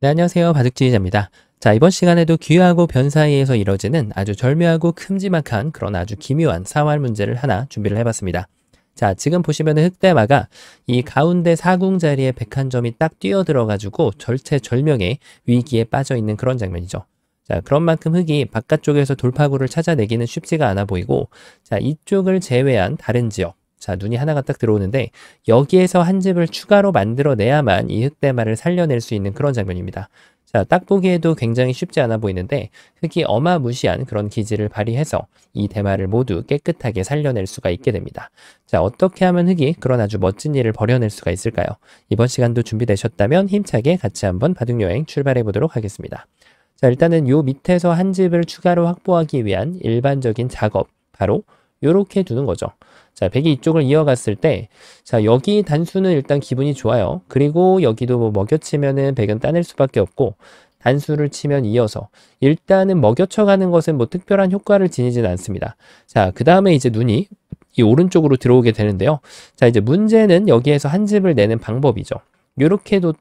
네, 안녕하세요. 바둑지휘자입니다. 자, 이번 시간에도 귀하고 변 사이에서 이뤄지는 아주 절묘하고 큼지막한 그런 아주 기묘한 사활 문제를 하나 준비를 해봤습니다. 자, 지금 보시면은 흑대마가 이 가운데 사궁 자리에 백한점이 딱 뛰어들어가지고 절체절명의 위기에 빠져 있는 그런 장면이죠. 자, 그런 만큼 흑이 바깥쪽에서 돌파구를 찾아내기는 쉽지가 않아 보이고, 자, 이쪽을 제외한 다른 지역, 자, 눈이 하나가 딱 들어오는데 여기에서 한 집을 추가로 만들어내야만 이 흑대마를 살려낼 수 있는 그런 장면입니다. 자, 딱 보기에도 굉장히 쉽지 않아 보이는데 흑이 어마무시한 그런 기질을 발휘해서 이 대마를 모두 깨끗하게 살려낼 수가 있게 됩니다. 자, 어떻게 하면 흑이 그런 아주 멋진 일을 벌여낼 수가 있을까요? 이번 시간도 준비되셨다면 힘차게 같이 한번 바둑여행 출발해 보도록 하겠습니다. 자, 일단은 요 밑에서 한 집을 추가로 확보하기 위한 일반적인 작업, 바로 요렇게 두는 거죠. 자, 백이 이쪽을 이어갔을 때, 자, 여기 단수는 일단 기분이 좋아요. 그리고 여기도 뭐 먹여치면은 백은 따낼 수밖에 없고, 단수를 치면 이어서, 일단은 먹여쳐가는 것은 뭐 특별한 효과를 지니지는 않습니다. 자, 그 다음에 이제 눈이 이 오른쪽으로 들어오게 되는데요. 자, 이제 문제는 여기에서 한 집을 내는 방법이죠. 요렇게 뒀을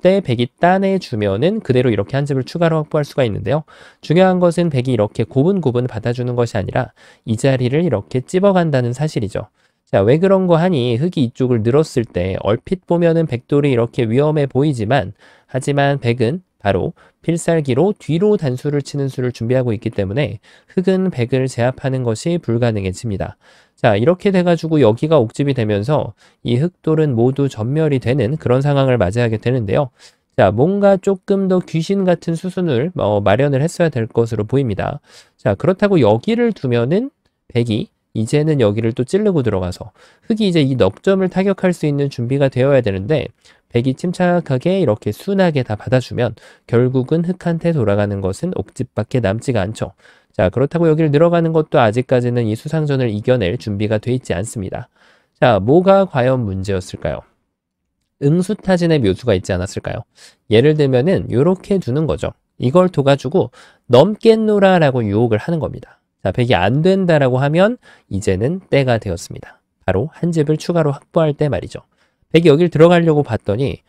때 백이 따내주면은 그대로 이렇게 한 집을 추가로 확보할 수가 있는데요. 중요한 것은 백이 이렇게 고분고분 받아주는 것이 아니라 이 자리를 이렇게 찝어간다는 사실이죠. 자, 왜 그런 거 하니 흑이 이쪽을 늘었을 때 얼핏 보면은 백돌이 이렇게 위험해 보이지만 하지만 백은 바로 필살기로 뒤로 단수를 치는 수를 준비하고 있기 때문에 흑은 백을 제압하는 것이 불가능해집니다. 자, 이렇게 돼가지고 여기가 옥집이 되면서 이 흑돌은 모두 전멸이 되는 그런 상황을 맞이하게 되는데요. 자, 뭔가 조금 더 귀신 같은 수순을 마련을 했어야 될 것으로 보입니다. 자, 그렇다고 여기를 두면은 백이 이제는 여기를 또 찌르고 들어가서 흑이 이제 이 넉점을 타격할 수 있는 준비가 되어야 되는데 백이 침착하게 이렇게 순하게 다 받아주면 결국은 흑한테 돌아가는 것은 옥집밖에 남지가 않죠. 자, 그렇다고 여기를 들어가는 것도 아직까지는 이 수상전을 이겨낼 준비가 돼 있지 않습니다. 자, 뭐가 과연 문제였을까요? 응수타진의 묘수가 있지 않았을까요? 예를 들면은 이렇게 두는 거죠. 이걸 둬가지고 넘겠노라라고 유혹을 하는 겁니다. 자, 백이 안 된다라고 하면 이제는 때가 되었습니다. 바로 한 집을 추가로 확보할 때 말이죠. 백이 여길 들어가려고 봤더니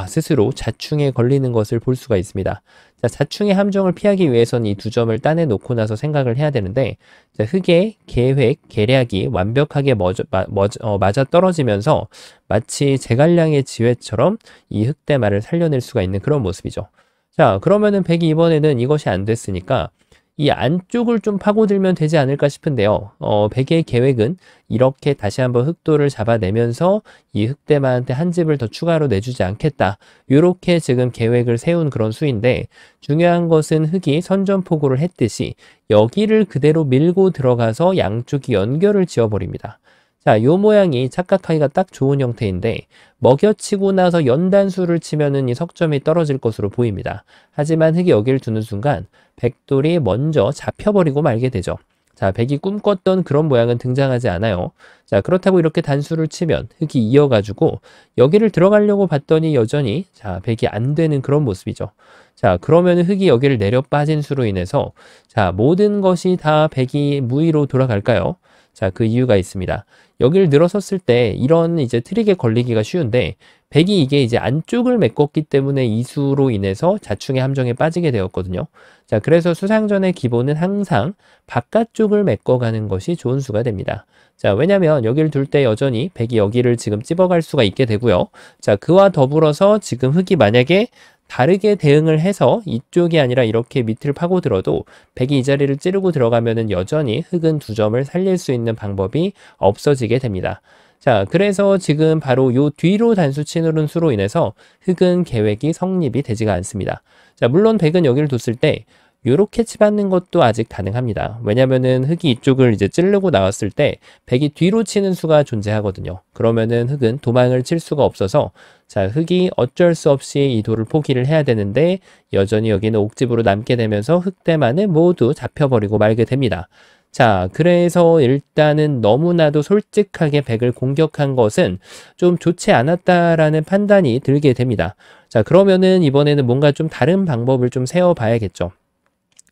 스스로 자충에 걸리는 것을 볼 수가 있습니다. 자, 자충의 함정을 피하기 위해서는 이 두 점을 따내놓고 나서 생각을 해야 되는데, 자, 흑의 계획, 계략이 완벽하게 맞아 떨어지면서 마치 제갈량의 지회처럼 이 흑대마를 살려낼 수가 있는 그런 모습이죠. 자, 그러면은 백이 이번에는 이것이 안 됐으니까 이 안쪽을 좀 파고들면 되지 않을까 싶은데요. 백의 계획은 이렇게 다시 한번 흑돌을 잡아내면서 이 흑대마한테 한 집을 더 추가로 내주지 않겠다. 이렇게 지금 계획을 세운 그런 수인데 중요한 것은 흑이 선전포고를 했듯이 여기를 그대로 밀고 들어가서 양쪽이 연결을 지어버립니다. 자, 요 모양이 착각하기가 딱 좋은 형태인데 먹여치고 나서 연단수를 치면은 이 석점이 떨어질 것으로 보입니다. 하지만 흑이 여기를 두는 순간 백돌이 먼저 잡혀버리고 말게 되죠. 자, 백이 꿈꿨던 그런 모양은 등장하지 않아요. 자, 그렇다고 이렇게 단수를 치면 흑이 이어가지고 여기를 들어가려고 봤더니 여전히 자, 백이 안 되는 그런 모습이죠. 자, 그러면 흑이 여기를 내려 빠진 수로 인해서 자, 모든 것이 다 백이 무위로 돌아갈까요? 자, 그 이유가 있습니다. 여기를 늘어섰을 때 이런 이제 트릭에 걸리기가 쉬운데 백이 이게 이제 안쪽을 메꿨기 때문에 이수로 인해서 자충의 함정에 빠지게 되었거든요. 자, 그래서 수상전의 기본은 항상 바깥쪽을 메꿔가는 것이 좋은 수가 됩니다. 자, 왜냐면 여기를 둘 때 여전히 백이 여기를 지금 찝어갈 수가 있게 되고요. 자, 그와 더불어서 지금 흑이 만약에 다르게 대응을 해서 이쪽이 아니라 이렇게 밑을 파고들어도 백이 이 자리를 찌르고 들어가면은 여전히 흑은 두 점을 살릴 수 있는 방법이 없어지게 됩니다. 자, 그래서 지금 바로 요 뒤로 단수 치는 수로 인해서 흑은 계획이 성립이 되지가 않습니다. 자, 물론 백은 여기를 뒀을 때 요렇게 치받는 것도 아직 가능합니다. 왜냐면은 흑이 이쪽을 이제 찌르고 나왔을 때 백이 뒤로 치는 수가 존재하거든요. 그러면은 흑은 도망을 칠 수가 없어서 자, 흑이 어쩔 수 없이 이 돌을 포기를 해야 되는데 여전히 여기는 옥집으로 남게 되면서 흑대만은 모두 잡혀버리고 말게 됩니다. 자, 그래서 일단은 너무나도 솔직하게 백을 공격한 것은 좀 좋지 않았다라는 판단이 들게 됩니다. 자, 그러면은 이번에는 뭔가 좀 다른 방법을 좀 세워봐야겠죠.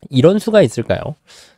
이런 수가 있을까요?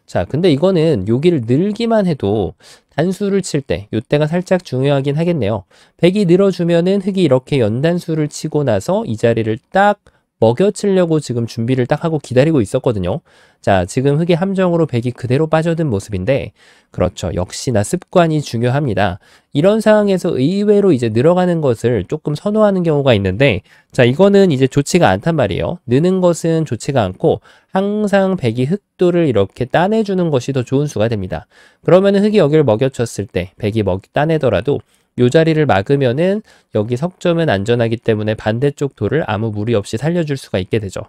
자, 근데 이거는 여기를 늘기만 해도 단수를 칠 때, 이때가 살짝 중요하긴 하겠네요. 백이 늘어주면은 흑이 이렇게 연단수를 치고 나서 이 자리를 딱 먹여치려고 지금 준비를 딱 하고 기다리고 있었거든요. 자, 지금 흙의 함정으로 백이 그대로 빠져든 모습인데, 그렇죠. 역시나 습관이 중요합니다. 이런 상황에서 의외로 이제 늘어가는 것을 조금 선호하는 경우가 있는데, 자, 이거는 이제 좋지가 않단 말이에요. 느는 것은 좋지가 않고, 항상 백이 흙돌을 이렇게 따내주는 것이 더 좋은 수가 됩니다. 그러면은 흙이 여기를 먹여쳤을 때, 백이 따내더라도, 요 자리를 막으면은 여기 석점은 안전하기 때문에 반대쪽 돌을 아무 무리 없이 살려줄 수가 있게 되죠.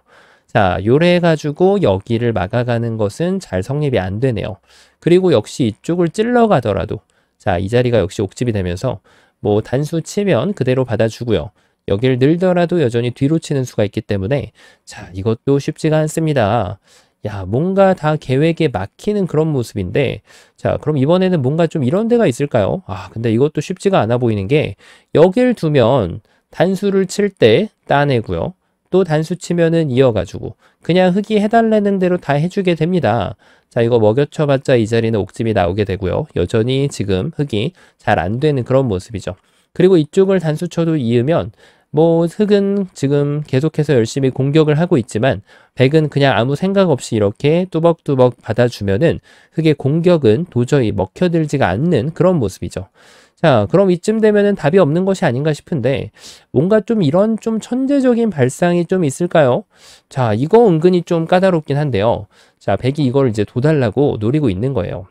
자, 요래 해가지고 여기를 막아가는 것은 잘 성립이 안 되네요. 그리고 역시 이쪽을 찔러가더라도, 자, 이 자리가 역시 옥집이 되면서 뭐 단수 치면 그대로 받아주고요. 여기를 늘더라도 여전히 뒤로 치는 수가 있기 때문에, 자, 이것도 쉽지가 않습니다. 야, 뭔가 다 계획에 막히는 그런 모습인데, 자, 그럼 이번에는 뭔가 좀 이런 데가 있을까요? 아, 근데 이것도 쉽지가 않아 보이는 게, 여길 두면 단수를 칠 때 따내고요. 또 단수 치면은 이어가지고, 그냥 흙이 해달라는 대로 다 해주게 됩니다. 자, 이거 먹여쳐봤자 이 자리는 옥집이 나오게 되고요. 여전히 지금 흙이 잘 안 되는 그런 모습이죠. 그리고 이쪽을 단수 쳐도 이으면, 뭐 흙은 지금 계속해서 열심히 공격을 하고 있지만 백은 그냥 아무 생각 없이 이렇게 뚜벅뚜벅 받아주면은 흙의 공격은 도저히 먹혀들지가 않는 그런 모습이죠. 자, 그럼 이쯤 되면은 답이 없는 것이 아닌가 싶은데 뭔가 좀 이런 좀 천재적인 발상이 좀 있을까요? 자, 이거 은근히 좀 까다롭긴 한데요. 자, 백이 이걸 이제 도달라고 노리고 있는 거예요.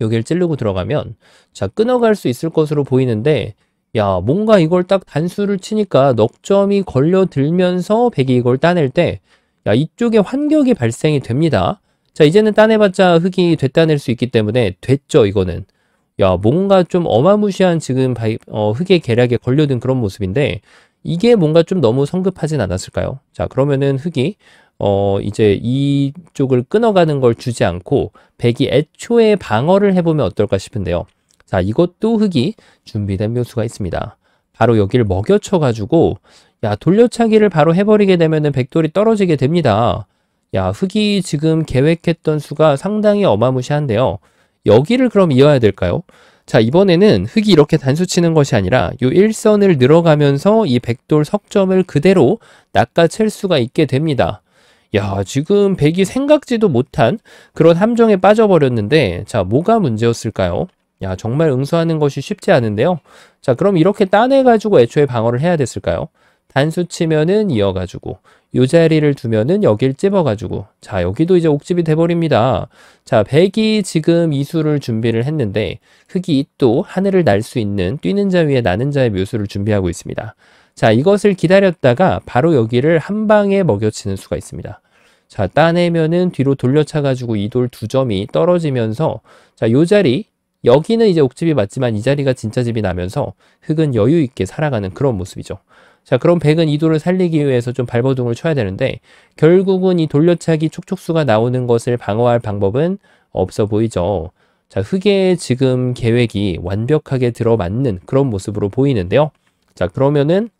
여기를 찌르고 들어가면 자, 끊어갈 수 있을 것으로 보이는데 야, 뭔가 이걸 딱 단수를 치니까 넉점이 걸려들면서 백이 이걸 따낼 때, 야, 이쪽에 환격이 발생이 됩니다. 자, 이제는 따내봤자 흙이 되따낼 수 있기 때문에 됐죠, 이거는. 야, 뭔가 좀 어마무시한 지금 흙의 계략에 걸려든 그런 모습인데, 이게 뭔가 좀 너무 성급하진 않았을까요? 자, 그러면은 흙이, 이제 이쪽을 끊어가는 걸 주지 않고, 백이 애초에 방어를 해보면 어떨까 싶은데요. 자, 이것도 흙이 준비된 묘수가 있습니다. 바로 여기를 먹여쳐가지고, 야, 돌려차기를 바로 해버리게 되면은 백돌이 떨어지게 됩니다. 야, 흙이 지금 계획했던 수가 상당히 어마무시한데요. 여기를 그럼 이어야 될까요? 자, 이번에는 흙이 이렇게 단수 치는 것이 아니라 요 일선을 늘어가면서 이 백돌 석점을 그대로 낚아챌 수가 있게 됩니다. 야, 지금 백이 생각지도 못한 그런 함정에 빠져버렸는데, 자, 뭐가 문제였을까요? 야, 정말 응수하는 것이 쉽지 않은데요. 자, 그럼 이렇게 따내가지고 애초에 방어를 해야 됐을까요? 단수 치면은 이어가지고, 요 자리를 두면은 여길 찝어가지고, 자, 여기도 이제 옥집이 돼버립니다. 자, 백이 지금 이수를 준비를 했는데, 흙이 또 하늘을 날 수 있는 뛰는 자 위에 나는 자의 묘수를 준비하고 있습니다. 자, 이것을 기다렸다가 바로 여기를 한 방에 먹여치는 수가 있습니다. 자, 따내면은 뒤로 돌려차가지고 이 돌 두 점이 떨어지면서, 자, 요 자리, 여기는 이제 옥집이 맞지만 이 자리가 진짜 집이 나면서 흙은 여유 있게 살아가는 그런 모습이죠. 자, 그럼 백은 이 돌을 살리기 위해서 좀 발버둥을 쳐야 되는데 결국은 이 돌려차기 촉촉수가 나오는 것을 방어할 방법은 없어 보이죠. 자, 흙의 지금 계획이 완벽하게 들어맞는 그런 모습으로 보이는데요. 자, 그러면은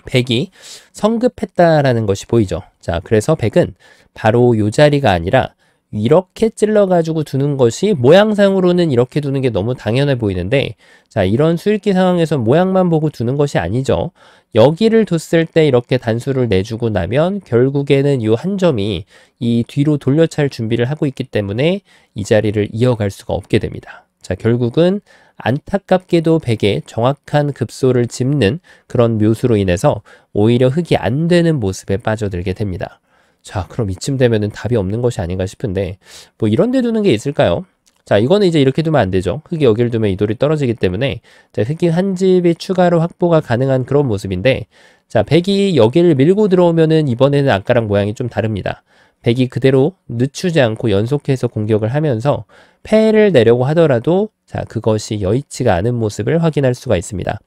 백이 성급했다라는 것이 보이죠. 자, 그래서 백은 바로 이 자리가 아니라 이렇게 찔러가지고 두는 것이 모양상으로는 이렇게 두는 게 너무 당연해 보이는데 자, 이런 수읽기 상황에서 모양만 보고 두는 것이 아니죠. 여기를 뒀을 때 이렇게 단수를 내주고 나면 결국에는 이 한 점이 이 뒤로 돌려찰 준비를 하고 있기 때문에 이 자리를 이어갈 수가 없게 됩니다. 자, 결국은 안타깝게도 백에 정확한 급소를 짚는 그런 묘수로 인해서 오히려 흙이 안 되는 모습에 빠져들게 됩니다. 자, 그럼 이쯤 되면은 답이 없는 것이 아닌가 싶은데 뭐 이런 데 두는 게 있을까요? 자, 이거는 이제 이렇게 두면 안 되죠. 흙이 여기를 두면 이 돌이 떨어지기 때문에 자, 흙이 한 집이 추가로 확보가 가능한 그런 모습인데 자, 백이 여기를 밀고 들어오면은 이번에는 아까랑 모양이 좀 다릅니다. 백이 그대로 늦추지 않고 연속해서 공격을 하면서 패를 내려고 하더라도 자, 그것이 여의치가 않은 모습을 확인할 수가 있습니다.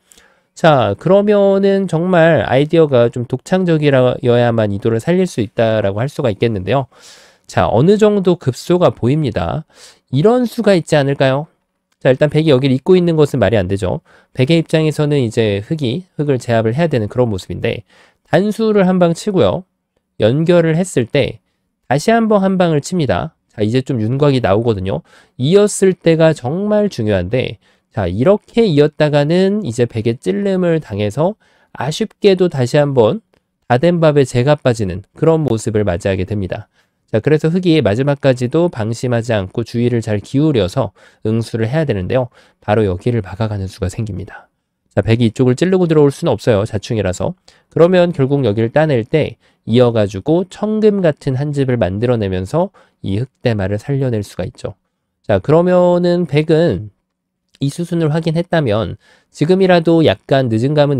자, 그러면은 정말 아이디어가 좀 독창적이어야만 이 돌을 살릴 수 있다라고 할 수가 있겠는데요. 자, 어느 정도 급소가 보입니다. 이런 수가 있지 않을까요? 자, 일단 백이 여기를 잇고 있는 것은 말이 안 되죠. 백의 입장에서는 이제 흙을 제압을 해야 되는 그런 모습인데 단수를 한 방 치고요. 연결을 했을 때 다시 한번 한 방을 칩니다. 자, 이제 좀 윤곽이 나오거든요. 이었을 때가 정말 중요한데 자, 이렇게 이었다가는 이제 백의 찔림을 당해서 아쉽게도 다시 한번 다 된 밥에 재가 빠지는 그런 모습을 맞이하게 됩니다. 자, 그래서 흙이 마지막까지도 방심하지 않고 주의를 잘 기울여서 응수를 해야 되는데요. 바로 여기를 막아가는 수가 생깁니다. 자, 백이 이쪽을 찌르고 들어올 수는 없어요. 자충이라서. 그러면 결국 여기를 따낼 때 이어가지고 청금 같은 한 집을 만들어내면서 이 흙대마를 살려낼 수가 있죠. 자, 그러면은 백은 이 수순을 확인했다면 지금이라도 약간 늦은 감은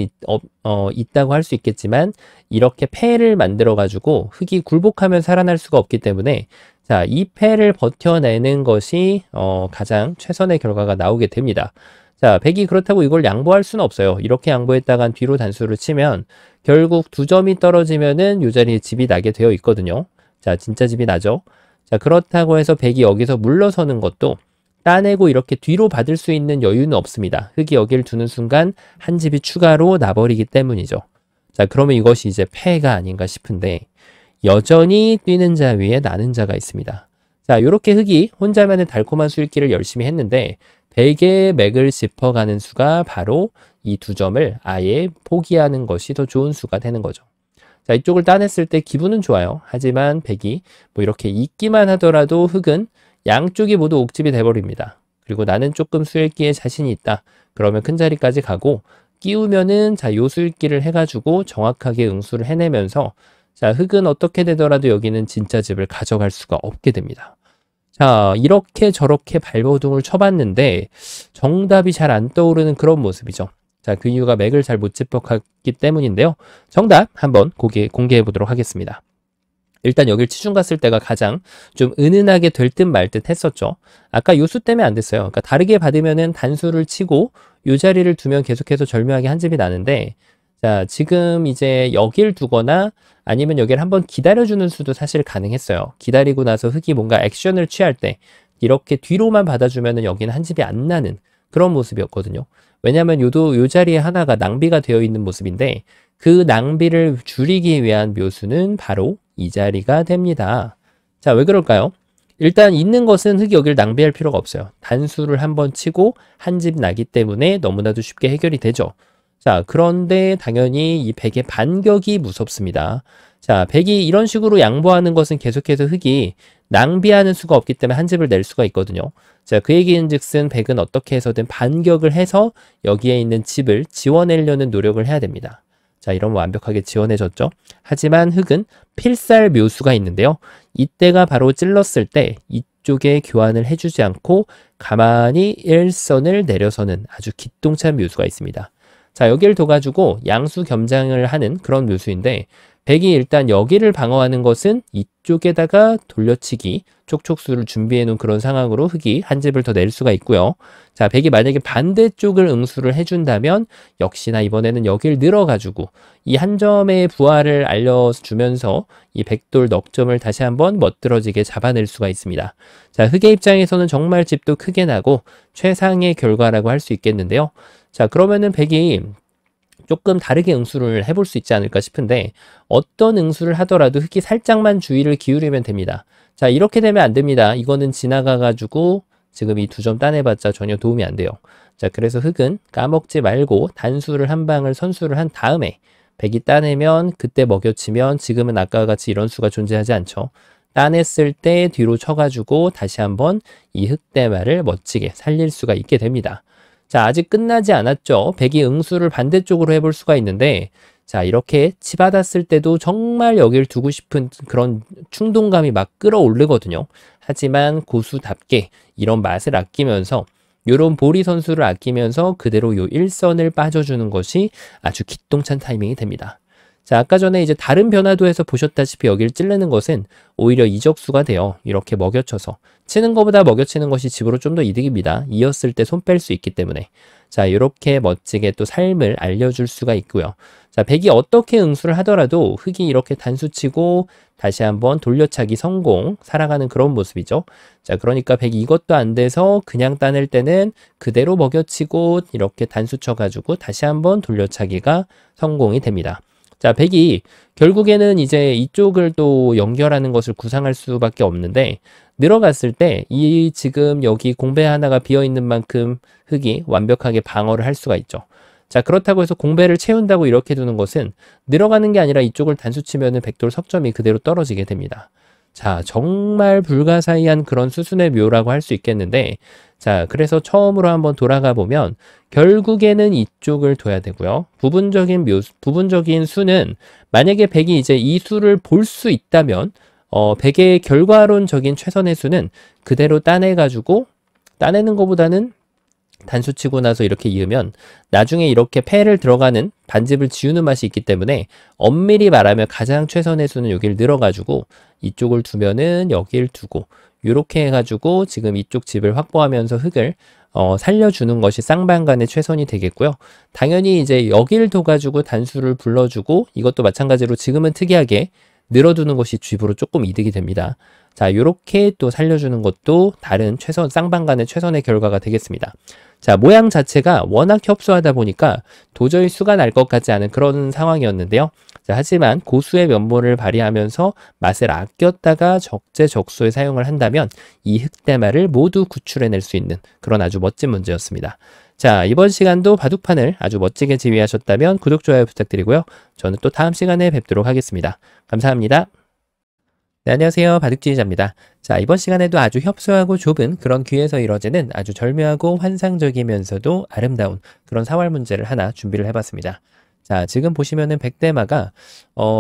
있다고 할 수 있겠지만 이렇게 패를 만들어 가지고 흙이 굴복하면 살아날 수가 없기 때문에 자, 이 패를 버텨내는 것이 가장 최선의 결과가 나오게 됩니다. 자, 백이 그렇다고 이걸 양보할 수는 없어요. 이렇게 양보했다간 뒤로 단수를 치면 결국 2점이 떨어지면은 이 자리에 집이 나게 되어 있거든요. 자, 진짜 집이 나죠. 자, 그렇다고 해서 백이 여기서 물러서는 것도 따내고 이렇게 뒤로 받을 수 있는 여유는 없습니다. 흙이 여기를 두는 순간 한 집이 추가로 나버리기 때문이죠. 자, 그러면 이것이 이제 패가 아닌가 싶은데 여전히 뛰는 자 위에 나는 자가 있습니다. 자, 이렇게 흙이 혼자만의 달콤한 수익기를 열심히 했는데 백의 맥을 짚어가는 수가 바로 이 2점을 아예 포기하는 것이 더 좋은 수가 되는 거죠. 자, 이쪽을 따냈을 때 기분은 좋아요. 하지만 백이 뭐 이렇게 있기만 하더라도 흙은 양쪽이 모두 옥집이 돼버립니다. 그리고 나는 조금 수일기에 자신이 있다. 그러면 큰 자리까지 가고 끼우면은 자, 요 수일기를 해가지고 정확하게 응수를 해내면서 자, 흙은 어떻게 되더라도 여기는 진짜 집을 가져갈 수가 없게 됩니다. 자, 이렇게 저렇게 발버둥을 쳐봤는데 정답이 잘 안 떠오르는 그런 모습이죠. 자, 그 이유가 맥을 잘 못 짚어갔기 때문인데요. 정답 한번 공개해 보도록 하겠습니다. 일단 여길 치중 갔을 때가 가장 좀 은은하게 될 듯 말 듯 했었죠. 아까 요수 때문에 안 됐어요. 그러니까 다르게 받으면은 단수를 치고 요 자리를 두면 계속해서 절묘하게 한 집이 나는데 자, 지금 이제 여길 두거나 아니면 여기를 한번 기다려주는 수도 사실 가능했어요. 기다리고 나서 흙이 뭔가 액션을 취할 때 이렇게 뒤로만 받아주면은 여기는 한 집이 안 나는 그런 모습이었거든요. 왜냐하면 요 자리에 하나가 낭비가 되어 있는 모습인데 그 낭비를 줄이기 위한 묘수는 바로 이 자리가 됩니다. 자, 왜 그럴까요? 일단 있는 것은 흙이 여기를 낭비할 필요가 없어요. 단수를 한번 치고 한 집 나기 때문에 너무나도 쉽게 해결이 되죠. 자, 그런데 당연히 이 백의 반격이 무섭습니다. 자, 백이 이런 식으로 양보하는 것은 계속해서 흙이 낭비하는 수가 없기 때문에 한 집을 낼 수가 있거든요. 자, 그 얘기는 즉슨 백은 어떻게 해서든 반격을 해서 여기에 있는 집을 지워내려는 노력을 해야 됩니다. 자, 이러면 완벽하게 지원해줬죠. 하지만 흙은 필살 묘수가 있는데요. 이때가 바로 찔렀을 때 이쪽에 교환을 해주지 않고 가만히 일선을 내려서는 아주 기똥찬 묘수가 있습니다. 자, 여기를 둬가지고 양수 겸장을 하는 그런 묘수인데 백이 일단 여기를 방어하는 것은 이쪽에다가 돌려치기, 촉촉수를 준비해 놓은 그런 상황으로 흙이 한 집을 더 낼 수가 있고요. 자, 백이 만약에 반대쪽을 응수를 해준다면 역시나 이번에는 여기를 늘어가지고 이 한 점의 부하를 알려주면서 이 백돌 넉점을 다시 한번 멋들어지게 잡아낼 수가 있습니다. 자, 흙의 입장에서는 정말 집도 크게 나고 최상의 결과라고 할 수 있겠는데요. 자, 그러면은 백이 조금 다르게 응수를 해볼 수 있지 않을까 싶은데 어떤 응수를 하더라도 흙이 살짝만 주의를 기울이면 됩니다. 자, 이렇게 되면 안 됩니다. 이거는 지나가가지고 지금 이 2점 따내봤자 전혀 도움이 안 돼요. 자, 그래서 흙은 까먹지 말고 단수를 한 방을 선수를 한 다음에 백이 따내면 그때 먹여치면 지금은 아까와 같이 이런 수가 존재하지 않죠. 따냈을 때 뒤로 쳐가지고 다시 한번 이 흙대마를 멋지게 살릴 수가 있게 됩니다. 자, 아직 끝나지 않았죠. 백이 응수를 반대쪽으로 해볼 수가 있는데 자, 이렇게 치받았을 때도 정말 여길 두고 싶은 그런 충동감이 막 끌어오르거든요. 하지만 고수답게 이런 맛을 아끼면서 요런 보리 선수를 아끼면서 그대로 요 일선을 빠져주는 것이 아주 기똥찬 타이밍이 됩니다. 자, 아까 전에 이제 다른 변화도에서 보셨다시피 여기를 찌르는 것은 오히려 이적수가 돼요. 이렇게 먹여쳐서. 치는 것보다 먹여치는 것이 집으로 좀 더 이득입니다. 이었을 때 손 뺄 수 있기 때문에. 자, 이렇게 멋지게 또 삶을 알려줄 수가 있고요. 자, 백이 어떻게 응수를 하더라도 흙이 이렇게 단수치고 다시 한번 돌려차기 성공, 살아가는 그런 모습이죠. 자, 그러니까 백이 이것도 안 돼서 그냥 따낼 때는 그대로 먹여치고 이렇게 단수 쳐가지고 다시 한번 돌려차기가 성공이 됩니다. 자, 백이 결국에는 이제 이쪽을 또 연결하는 것을 구상할 수밖에 없는데 늘어갔을 때 이 지금 여기 공배 하나가 비어 있는 만큼 흙이 완벽하게 방어를 할 수가 있죠. 자, 그렇다고 해서 공배를 채운다고 이렇게 두는 것은 늘어가는 게 아니라 이쪽을 단수 치면은 백돌 석점이 그대로 떨어지게 됩니다. 자, 정말 불가사의한 그런 수순의 묘라고 할 수 있겠는데, 자, 그래서 처음으로 한번 돌아가 보면 결국에는 이쪽을 둬야 되고요. 부분적인 수는 만약에 백이 이제 이 수를 볼 수 있다면 백의 결과론적인 최선의 수는 그대로 따내는 것보다는 단수 치고 나서 이렇게 이으면 나중에 이렇게 패를 들어가는 반집을 지우는 맛이 있기 때문에 엄밀히 말하면 가장 최선의 수는 여기를 늘어가지고 이쪽을 두면은 여기를 두고 이렇게 해가지고 지금 이쪽 집을 확보하면서 흙을 살려주는 것이 쌍방간의 최선이 되겠고요. 당연히 이제 여기를 둬가지고 단수를 불러주고 이것도 마찬가지로 지금은 특이하게 늘어두는 것이 쥐부로 조금 이득이 됩니다. 자, 이렇게 또 살려주는 것도 다른 쌍방간의 최선의 결과가 되겠습니다. 자, 모양 자체가 워낙 협소하다 보니까 도저히 수가 날 것 같지 않은 그런 상황이었는데요. 자, 하지만 고수의 면모를 발휘하면서 맛을 아꼈다가 적재적소에 사용을 한다면 이 흑대마를 모두 구출해낼 수 있는 그런 아주 멋진 문제였습니다. 자, 이번 시간도 바둑판을 아주 멋지게 지휘하셨다면 구독, 좋아요 부탁드리고요. 저는 또 다음 시간에 뵙도록 하겠습니다. 감사합니다. 네, 안녕하세요. 바둑지휘자입니다. 자, 이번 시간에도 아주 협소하고 좁은 그런 귀에서 이뤄지는 아주 절묘하고 환상적이면서도 아름다운 그런 사활 문제를 하나 준비를 해봤습니다. 자, 지금 보시면은 백대마가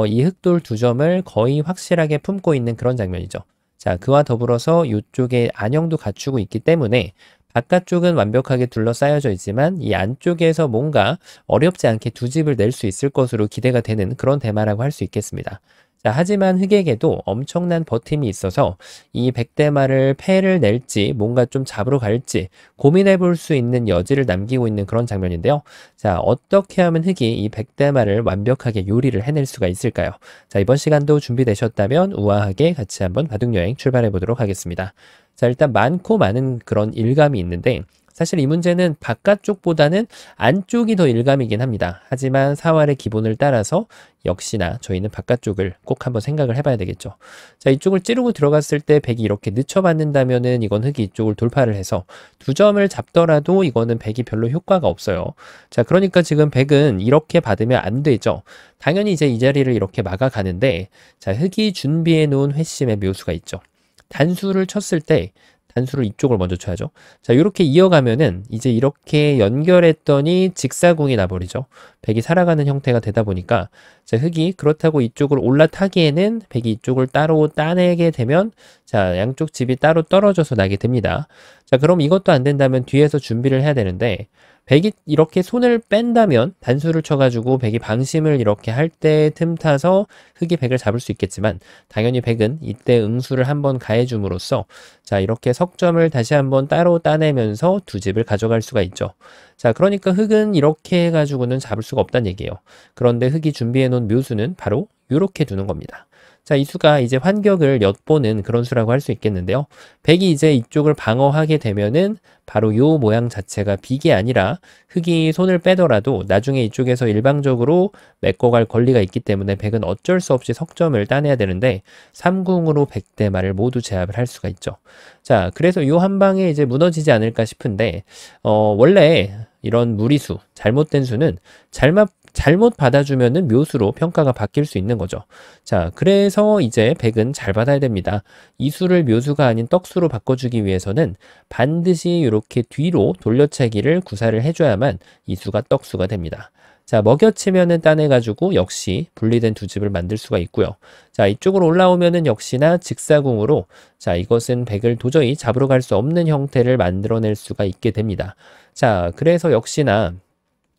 이 흑돌 두 점을 거의 확실하게 품고 있는 그런 장면이죠. 자, 그와 더불어서 이쪽에 안형도 갖추고 있기 때문에 바깥쪽은 완벽하게 둘러싸여져 있지만 이 안쪽에서 뭔가 어렵지 않게 두 집을 낼 수 있을 것으로 기대가 되는 그런 대마라고 할 수 있겠습니다. 자, 하지만 흑에게도 엄청난 버팀이 있어서 이 백대마를 패를 낼지 뭔가 좀 잡으러 갈지 고민해 볼 수 있는 여지를 남기고 있는 그런 장면인데요. 자, 어떻게 하면 흑이 이 백대마를 완벽하게 요리를 해낼 수가 있을까요? 자, 이번 시간도 준비되셨다면 우아하게 같이 한번 바둑여행 출발해 보도록 하겠습니다. 자, 일단 많고 많은 그런 일감이 있는데 사실 이 문제는 바깥쪽보다는 안쪽이 더 일감이긴 합니다. 하지만 사활의 기본을 따라서 역시나 저희는 바깥쪽을 꼭 한번 생각을 해봐야 되겠죠. 자, 이쪽을 찌르고 들어갔을 때 백이 이렇게 늦춰받는다면은 이건 흑이 이쪽을 돌파를 해서 두 점을 잡더라도 이거는 백이 별로 효과가 없어요. 자, 그러니까 지금 백은 이렇게 받으면 안 되죠. 당연히 이제 이 자리를 이렇게 막아가는데 자, 흑이 준비해 놓은 회심의 묘수가 있죠. 단수를 쳤을 때 단수를 이쪽을 먼저 쳐야죠. 자, 이렇게 이어가면은 이제 이렇게 연결했더니 직사궁이 나버리죠. 백이 살아가는 형태가 되다 보니까 자, 흑이 그렇다고 이쪽을 올라타기에는 백이 이쪽을 따로 따내게 되면 자, 양쪽 집이 따로 떨어져서 나게 됩니다. 자, 그럼 이것도 안 된다면 뒤에서 준비를 해야 되는데 백이 이렇게 손을 뺀다면 단수를 쳐가지고 백이 방심을 이렇게 할 때 틈타서 흑이 백을 잡을 수 있겠지만 당연히 백은 이때 응수를 한번 가해줌으로써 자, 이렇게 석점을 다시 한번 따로 따내면서 두 집을 가져갈 수가 있죠. 자, 그러니까 흑은 이렇게 해가지고는 잡을 수가 없다는 얘기예요. 그런데 흑이 준비해 놓은 묘수는 바로 이렇게 두는 겁니다. 자, 이 수가 이제 환격을 엿보는 그런 수라고 할 수 있겠는데요. 백이 이제 이쪽을 방어하게 되면은 바로 요 모양 자체가 빅이 아니라 흑이 손을 빼더라도 나중에 이쪽에서 일방적으로 메꿔갈 권리가 있기 때문에 백은 어쩔 수 없이 석점을 따내야 되는데 삼궁으로 백대마를 모두 제압을 할 수가 있죠. 자, 그래서 요 한 방에 이제 무너지지 않을까 싶은데 원래 이런 무리수, 잘못된 수는 잘못 받아주면은 묘수로 평가가 바뀔 수 있는 거죠. 자, 그래서 이제 백은 잘 받아야 됩니다. 이 수를 묘수가 아닌 떡수로 바꿔주기 위해서는 반드시 이렇게 뒤로 돌려차기를 구사를 해줘야만 이 수가 떡수가 됩니다. 자, 먹여치면은 따내가지고 역시 분리된 두 집을 만들 수가 있고요. 자, 이쪽으로 올라오면은 역시나 직사궁으로 자, 이것은 백을 도저히 잡으러 갈 수 없는 형태를 만들어낼 수가 있게 됩니다. 자, 그래서 역시나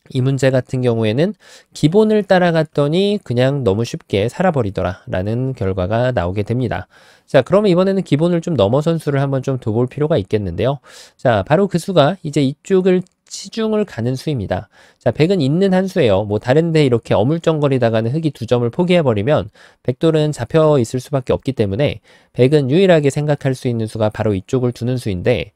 이 문제 같은 경우에는 기본을 따라갔더니 그냥 너무 쉽게 살아버리더라 라는 결과가 나오게 됩니다. 자, 그러면 이번에는 기본을 좀 넘어선 수를 한번 좀 둬볼 필요가 있겠는데요. 자, 바로 그 수가 이제 이쪽을 치중을 가는 수입니다. 자, 백은 있는 한 수예요. 뭐 다른데 이렇게 어물쩡거리다가는 흑이 두 점을 포기해버리면 백돌은 잡혀 있을 수밖에 없기 때문에 백은 유일하게 생각할 수 있는 수가 바로 이쪽을 두는 수인데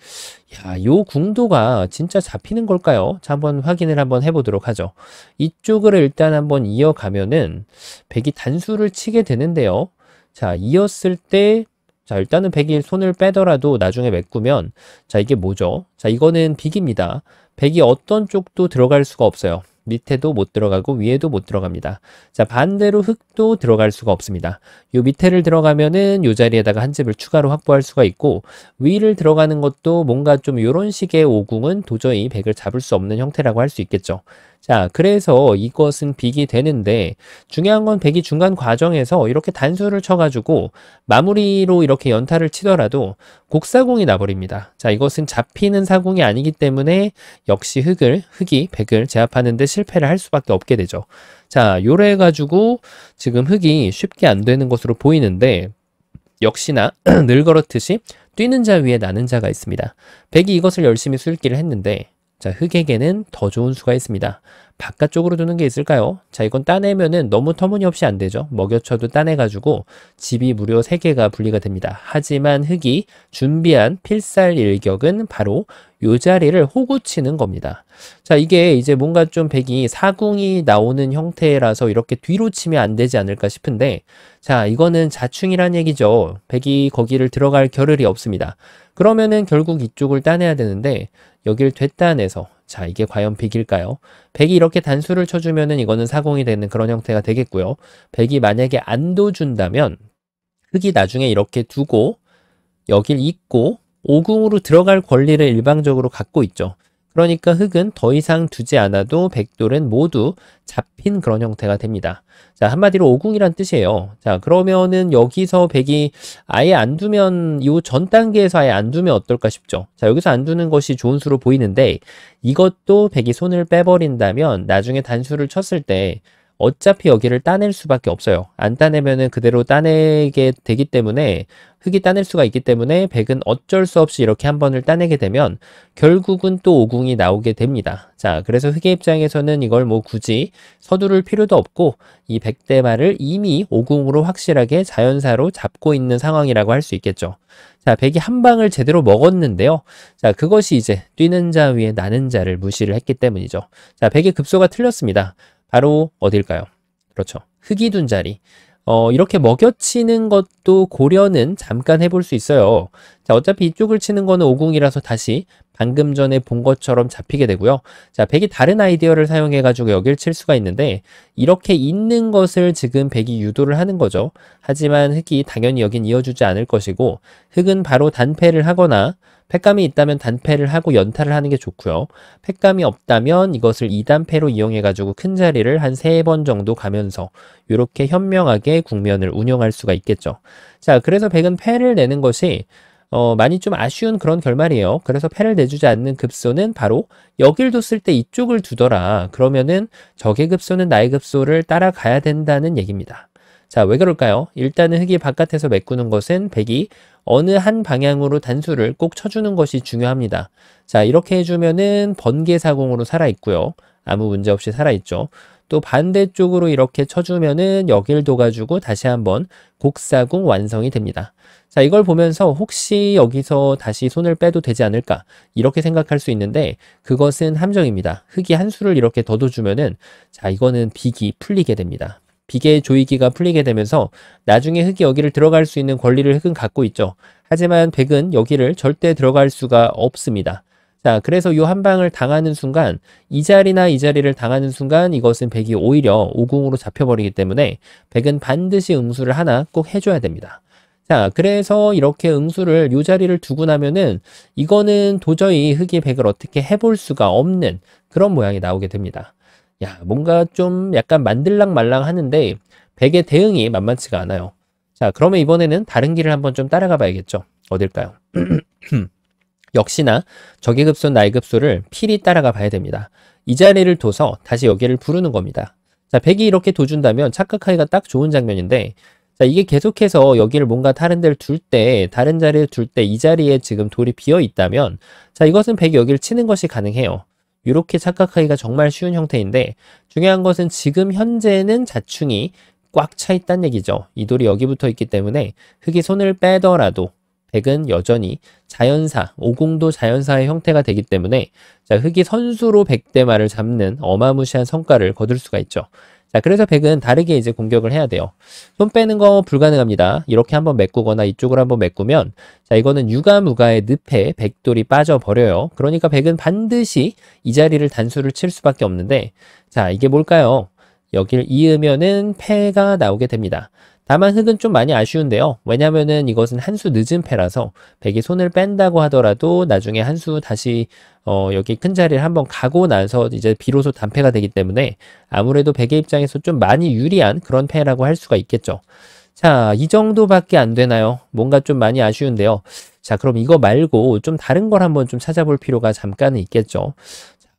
야, 요 궁도가 진짜 잡히는 걸까요? 자, 한번 확인을 한번 해보도록 하죠. 이쪽을 일단 한번 이어가면은 백이 단수를 치게 되는데요. 자, 이었을 때 자, 일단은 백이 손을 빼더라도 나중에 메꾸면 자, 이게 뭐죠? 자, 이거는 빅입니다. 백이 어떤 쪽도 들어갈 수가 없어요. 밑에도 못 들어가고 위에도 못 들어갑니다. 자, 반대로 흙도 들어갈 수가 없습니다. 요 밑에를 들어가면은 요 자리에다가 한 집을 추가로 확보할 수가 있고, 위를 들어가는 것도 뭔가 좀 요런 식의 오궁은 도저히 백을 잡을 수 없는 형태라고 할 수 있겠죠. 자, 그래서 이것은 빅이 되는데, 중요한 건 백이 중간 과정에서 이렇게 단수를 쳐가지고 마무리로 이렇게 연타를 치더라도 곡사공이 나버립니다. 자, 이것은 잡히는 사공이 아니기 때문에 역시 흙이 백을 제압하는 데 실패를 할 수밖에 없게 되죠. 자, 요래 가지고 지금 흙이 쉽게 안 되는 것으로 보이는데, 역시나 늘 그렇듯이 뛰는 자 위에 나는 자가 있습니다. 백이 이것을 열심히 술기를 했는데, 자, 흙에게는 더 좋은 수가 있습니다. 바깥쪽으로 두는 게 있을까요? 자, 이건 따내면은 너무 터무니없이 안 되죠. 먹여쳐도 따내가지고 집이 무려 3개가 분리가 됩니다. 하지만 흙이 준비한 필살 일격은 바로 요 자리를 호구 치는 겁니다. 자, 이게 이제 뭔가 좀 백이 사궁이 나오는 형태라서 이렇게 뒤로 치면 안 되지 않을까 싶은데, 자, 이거는 자충이란 얘기죠. 백이 거기를 들어갈 겨를이 없습니다. 그러면은 결국 이쪽을 따내야 되는데, 여길 되따내서, 자, 이게 과연 빅일까요? 백이 이렇게 단수를 쳐주면은 이거는 사공이 되는 그런 형태가 되겠고요. 백이 만약에 안 둬준다면 흙이 나중에 이렇게 두고 여길 잇고 오궁으로 들어갈 권리를 일방적으로 갖고 있죠. 그러니까 흙은 더 이상 두지 않아도 백돌은 모두 잡힌 그런 형태가 됩니다. 자, 한마디로 오궁이란 뜻이에요. 자, 그러면은 여기서 백이 아예 안 두면, 이 전 단계에서 아예 안 두면 어떨까 싶죠. 자, 여기서 안 두는 것이 좋은 수로 보이는데, 이것도 백이 손을 빼버린다면 나중에 단수를 쳤을 때 어차피 여기를 따낼 수밖에 없어요. 안 따내면은 그대로 따내게 되기 때문에, 흙이 따낼 수가 있기 때문에 백은 어쩔 수 없이 이렇게 한 번을 따내게 되면 결국은 또 오궁이 나오게 됩니다. 자, 그래서 흙의 입장에서는 이걸 뭐 굳이 서두를 필요도 없고, 이 백대마를 이미 오궁으로 확실하게 자연사로 잡고 있는 상황이라고 할 수 있겠죠. 자, 백이 한 방을 제대로 먹었는데요. 자, 그것이 이제 뛰는 자 위에 나는 자를 무시를 했기 때문이죠. 자, 백의 급소가 틀렸습니다. 바로 어딜까요? 그렇죠. 흙이 둔 자리. 이렇게 먹여치는 것도 고려는 잠깐 해볼 수 있어요. 자, 어차피 이쪽을 치는 거는 오궁이라서 다시 방금 전에 본 것처럼 잡히게 되고요. 자, 백이 다른 아이디어를 사용해가지고 여길 칠 수가 있는데, 이렇게 있는 것을 지금 백이 유도를 하는 거죠. 하지만 흙이 당연히 여긴 이어주지 않을 것이고, 흙은 바로 단패를 하거나 팩감이 있다면 단패를 하고 연타를 하는 게 좋고요. 팩감이 없다면 이것을 2단패로 이용해가지고 큰 자리를 한 3번 정도 가면서 이렇게 현명하게 국면을 운영할 수가 있겠죠. 자, 그래서 백은 패를 내는 것이 많이 좀 아쉬운 그런 결말이에요. 그래서 패를 내주지 않는 급소는 바로 여길 뒀을 때 이쪽을 두더라. 그러면은 적의 급소는 나의 급소를 따라가야 된다는 얘기입니다. 자, 왜 그럴까요? 일단은 흙이 바깥에서 메꾸는 것은 백이 어느 한 방향으로 단수를 꼭 쳐주는 것이 중요합니다. 자, 이렇게 해주면은 번개사공으로 살아있고요. 아무 문제 없이 살아있죠. 또 반대쪽으로 이렇게 쳐주면은 여길 둬가지고 다시 한번 곡사궁 완성이 됩니다. 자, 이걸 보면서 혹시 여기서 다시 손을 빼도 되지 않을까 이렇게 생각할 수 있는데, 그것은 함정입니다. 흙이 한 수를 이렇게 더 둬주면은, 자, 이거는 빅이 풀리게 됩니다. 빅의 조이기가 풀리게 되면서 나중에 흙이 여기를 들어갈 수 있는 권리를 흙은 갖고 있죠. 하지만 백은 여기를 절대 들어갈 수가 없습니다. 자, 그래서 이 한 방을 당하는 순간, 이 자리나 이 자리를 당하는 순간 이것은 백이 오히려 오궁으로 잡혀버리기 때문에 백은 반드시 응수를 하나 꼭 해줘야 됩니다. 자, 그래서 이렇게 응수를 이 자리를 두고 나면은 이거는 도저히 흙이 백을 어떻게 해볼 수가 없는 그런 모양이 나오게 됩니다. 야, 뭔가 좀 약간 만들랑 말랑 하는데 백의 대응이 만만치가 않아요. 자, 그러면 이번에는 다른 길을 한번 좀 따라가 봐야겠죠. 어딜까요? 역시나 적의 급소, 나의 급소를 필히 따라가 봐야 됩니다. 이 자리를 둬서 다시 여기를 부르는 겁니다. 자, 백이 이렇게 둬준다면 착각하기가 딱 좋은 장면인데, 자, 이게 계속해서 여기를 뭔가 다른 데를 둘 때, 다른 자리를 둘 때 이 자리에 지금 돌이 비어 있다면, 자, 이것은 백이 여기를 치는 것이 가능해요. 이렇게 착각하기가 정말 쉬운 형태인데, 중요한 것은 지금 현재는 자충이 꽉 차 있다는 얘기죠. 이 돌이 여기 붙어 있기 때문에 흙이 손을 빼더라도 백은 여전히 자연사, 오공도 자연사의 형태가 되기 때문에, 자, 흙이 선수로 백대마를 잡는 어마무시한 성과를 거둘 수가 있죠. 자, 그래서 백은 다르게 이제 공격을 해야 돼요. 손 빼는 거 불가능합니다. 이렇게 한번 메꾸거나 이쪽으로 한번 메꾸면, 자, 이거는 유가무가의 늪에 백돌이 빠져버려요. 그러니까 백은 반드시 이 자리를 단수를 칠 수밖에 없는데, 자, 이게 뭘까요? 여길 이으면은 패가 나오게 됩니다. 다만 흑은 좀 많이 아쉬운데요. 왜냐면은 이것은 한 수 늦은 패라서 백이 손을 뺀다고 하더라도 나중에 한 수 다시 여기 큰 자리를 한번 가고 나서 이제 비로소 단패가 되기 때문에 아무래도 백의 입장에서 좀 많이 유리한 그런 패라고 할 수가 있겠죠. 자, 이 정도밖에 안 되나요? 뭔가 좀 많이 아쉬운데요. 자, 그럼 이거 말고 좀 다른 걸 한번 좀 찾아볼 필요가 잠깐은 있겠죠.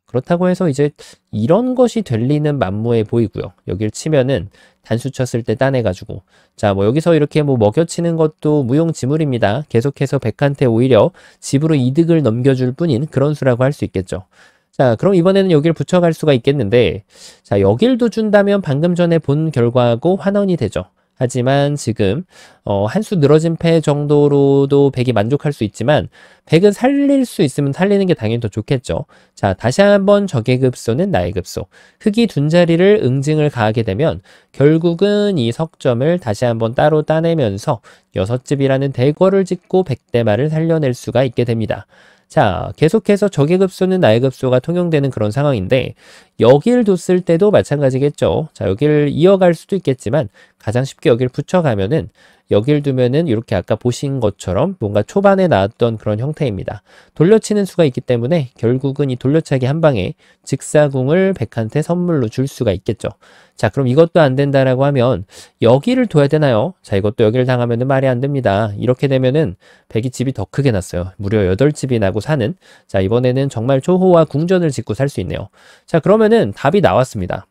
그렇다고 해서 이제 이런 것이 될 리는 만무해 보이고요. 여길 치면은 단수 쳤을 때 따내가지고, 자, 뭐 여기서 이렇게 뭐 먹여치는 것도 무용지물입니다. 계속해서 백한테 오히려 집으로 이득을 넘겨줄 뿐인 그런 수라고 할 수 있겠죠. 자, 그럼 이번에는 여길 붙여갈 수가 있겠는데, 자, 여길도 준다면 방금 전에 본 결과하고 환원이 되죠. 하지만 지금 한 수 늘어진 패 정도로도 백이 만족할 수 있지만 백은 살릴 수 있으면 살리는 게 당연히 더 좋겠죠. 자, 다시 한번 적의 급소는 나의 급소. 흑이 둔 자리를 응징을 가하게 되면 결국은 이 석점을 다시 한번 따로 따내면서 6집이라는 대궐을 짓고 백대마를 살려낼 수가 있게 됩니다. 자, 계속해서 적의 급소는 나의 급소가 통용되는 그런 상황인데 여길 뒀을 때도 마찬가지겠죠. 자, 여기를 이어갈 수도 있겠지만 가장 쉽게 여기를 붙여가면은 여길 두면은 이렇게 아까 보신 것처럼 뭔가 초반에 나왔던 그런 형태입니다. 돌려치는 수가 있기 때문에 결국은 이 돌려차기 한 방에 직사궁을 백한테 선물로 줄 수가 있겠죠. 자, 그럼 이것도 안 된다라고 하면 여기를 둬야 되나요? 자, 이것도 여기를 당하면은 말이 안 됩니다. 이렇게 되면은 백이 집이 더 크게 났어요. 무려 8집이 나고 사는. 자, 이번에는 정말 초호화 궁전을 짓고 살 수 있네요. 자, 그러면은 답이 나왔습니다.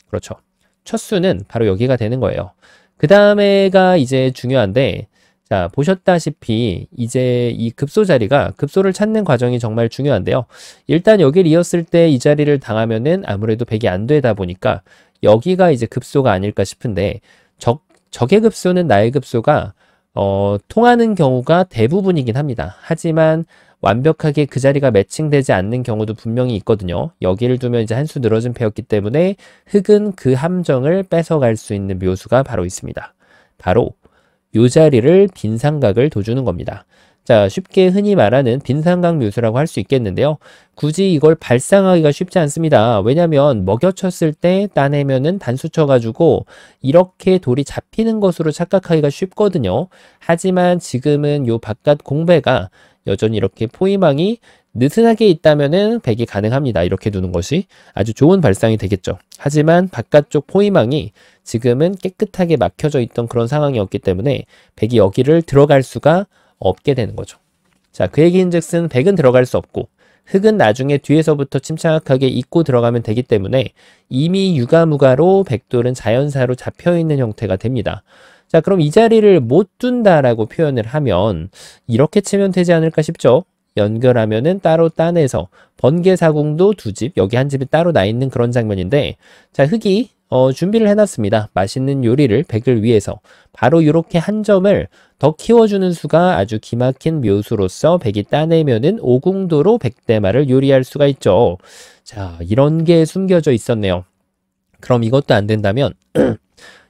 그렇죠. 첫 수는 바로 여기가 되는 거예요. 그 다음에가 이제 중요한데, 자, 보셨다시피 이제 이 급소 자리가 급소를 찾는 과정이 정말 중요한데요. 일단 여기를 이었을 때 이 자리를 당하면은 아무래도 백이 안 되다 보니까 여기가 이제 급소가 아닐까 싶은데 적의 급소는 나의 급소가 통하는 경우가 대부분이긴 합니다. 하지만 완벽하게 그 자리가 매칭되지 않는 경우도 분명히 있거든요. 여기를 두면 이제 한 수 늘어진 패였기 때문에 흑은 그 함정을 뺏어갈 수 있는 묘수가 바로 있습니다. 바로 요 자리를 빈삼각을 둬주는 겁니다. 자, 쉽게 흔히 말하는 빈삼각 묘수라고 할 수 있겠는데요. 굳이 이걸 발상하기가 쉽지 않습니다. 왜냐하면 먹여쳤을 때 따내면은 단수 쳐가지고 이렇게 돌이 잡히는 것으로 착각하기가 쉽거든요. 하지만 지금은 요 바깥 공배가 여전히 이렇게 포위망이 느슨하게 있다면은 백이 가능합니다. 이렇게 두는 것이 아주 좋은 발상이 되겠죠. 하지만 바깥쪽 포위망이 지금은 깨끗하게 막혀져 있던 그런 상황이었기 때문에 백이 여기를 들어갈 수가 없게 되는 거죠. 자, 그 얘기인즉슨 백은 들어갈 수 없고 흑은 나중에 뒤에서부터 침착하게 잇고 들어가면 되기 때문에 이미 유가무가로 백돌은 자연사로 잡혀있는 형태가 됩니다. 자, 그럼 이 자리를 못 둔다라고 표현을 하면 이렇게 치면 되지 않을까 싶죠? 연결하면은 따로 따내서 번개사궁도 2집, 여기 한 집이 따로 나 있는 그런 장면인데, 자, 흑이 준비를 해놨습니다. 맛있는 요리를 백을 위해서 바로 이렇게 한 점을 더 키워주는 수가 아주 기막힌 묘수로서 백이 따내면은 오궁도로 백대마를 요리할 수가 있죠. 자, 이런 게 숨겨져 있었네요. 그럼 이것도 안 된다면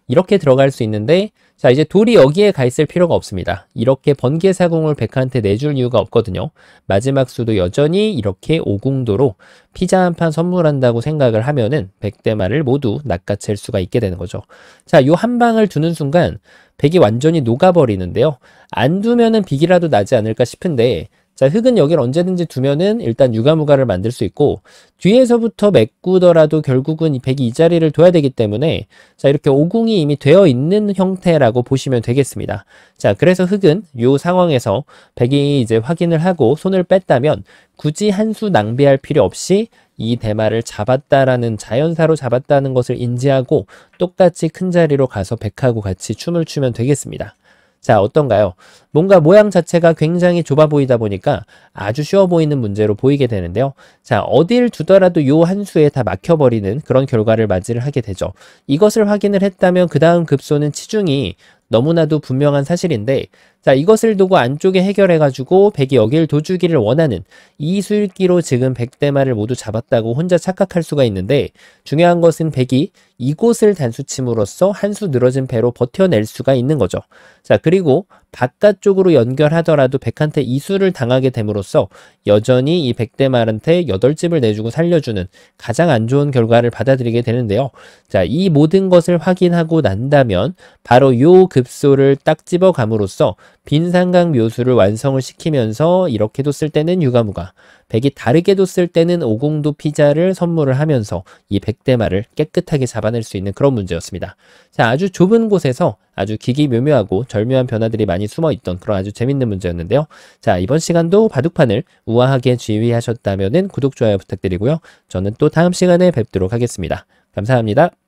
이렇게 들어갈 수 있는데, 자, 이제 돌이 여기에 가 있을 필요가 없습니다. 이렇게 번개사궁을 백한테 내줄 이유가 없거든요. 마지막 수도 여전히 이렇게 오궁도로 피자 한 판 선물한다고 생각을 하면은 백대마를 모두 낚아챌 수가 있게 되는 거죠. 자, 요 한 방을 두는 순간 백이 완전히 녹아버리는데요. 안 두면은 빅이라도 나지 않을까 싶은데, 자, 흑은 여기를 언제든지 두면은 일단 유가무가를 만들 수 있고 뒤에서부터 메꾸더라도 결국은 이 백이 이 자리를 둬야 되기 때문에 자, 이렇게 오궁이 이미 되어 있는 형태라고 보시면 되겠습니다. 자, 그래서 흑은 이 상황에서 백이 이제 확인을 하고 손을 뺐다면 굳이 한 수 낭비할 필요 없이 이 대마를 잡았다라는 자연사로 잡았다는 것을 인지하고 똑같이 큰 자리로 가서 백하고 같이 춤을 추면 되겠습니다. 자, 어떤가요? 뭔가 모양 자체가 굉장히 좁아 보이다 보니까 아주 쉬워 보이는 문제로 보이게 되는데요. 자, 어딜 두더라도 요 한 수에 다 막혀버리는 그런 결과를 맞이를 하게 되죠. 이것을 확인을 했다면 그 다음 급소는 치중이 너무나도 분명한 사실인데, 자, 이것을 두고 안쪽에 해결해가지고 백이 여길 도주기를 원하는 이술기로 지금 백대마를 모두 잡았다고 혼자 착각할 수가 있는데, 중요한 것은 백이 이곳을 단수침으로써 한 수 늘어진 배로 버텨낼 수가 있는 거죠. 자, 그리고 바깥쪽으로 연결하더라도 백한테 이수를 당하게 됨으로써 여전히 이 백대말한테 8집을 내주고 살려주는 가장 안 좋은 결과를 받아들이게 되는데요. 자, 이 모든 것을 확인하고 난다면 바로 요 급소를 딱 집어감으로써 빈상강 묘수를 완성을 시키면서 이렇게도 쓸 때는 유가무가, 백이 다르게도 쓸 때는 오공도 피자를 선물을 하면서 이 백대말을 깨끗하게 잡아낼 수 있는 그런 문제였습니다. 자, 아주 좁은 곳에서 아주 기기묘묘하고 절묘한 변화들이 많이 숨어있던 그런 아주 재밌는 문제였는데요. 자, 이번 시간도 바둑판을 우아하게 지휘하셨다면 구독, 좋아요 부탁드리고요. 저는 또 다음 시간에 뵙도록 하겠습니다. 감사합니다.